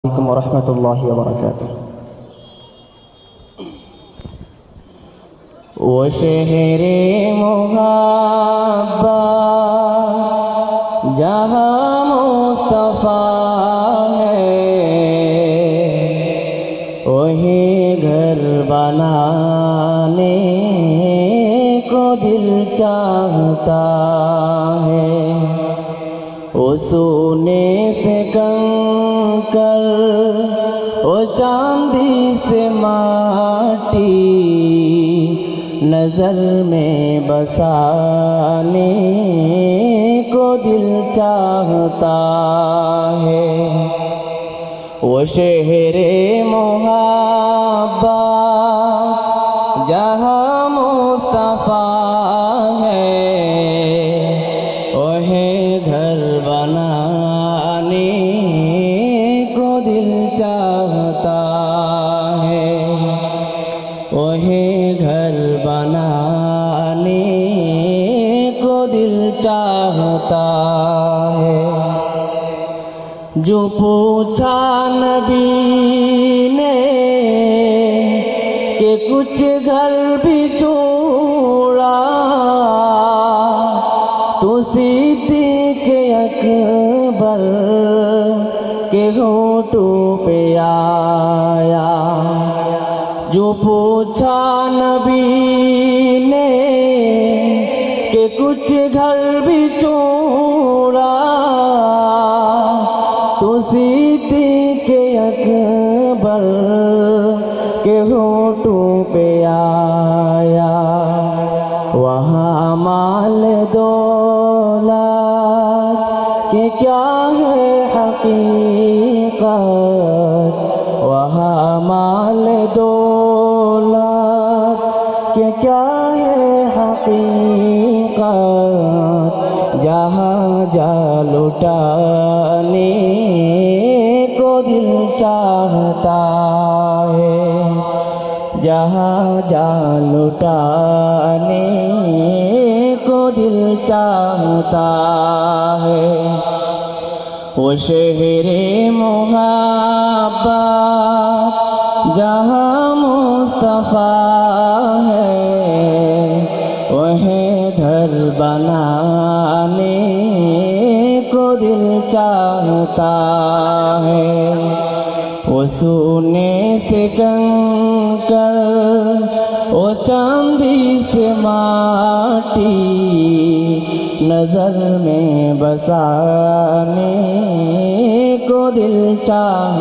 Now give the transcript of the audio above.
अलैकुम वरहमतुल्लाहि वबरकातुह। वो शहरे मुहब्बा जहाँ मुस्तफ़ा है, वही घर बनाने को दिल चाहता है। वो सोने से कंकर, वो चांदी से माटी, नजर में बसाने को दिल चाहता है। वो शहरे मुहब्बा जहाँ मुस्तफ़ा है, वही घर बनाने को दिल चाहता है। वही घर बनाने को दिल चाहता है। जो पूछा नबी ने कि कुछ घर भी छोड़ा, तो सिद्दीक़ अकबर के होठों पे आया। जो पूछा नबी ने कि कुछ घर भी छोड़ा, तो सिद्दीक़ अकबर के होठों पे आया। वहाँ माल दौलत कि क्या है हकीकत, वहाँ माल दौलत कि क्या है हकीकत, जहाँ जा लुटाने को दिल चाहता है। जहाँ जा लुटाने को दिल चाहता है। वो शहरे मुहब्बा जहाँ मुस्तफ़ा है, वही घर बनाने को दिल चाहता है। वो सोने से कंकर, वो चांदी से माटी, नजर में बसाने को दिल चाह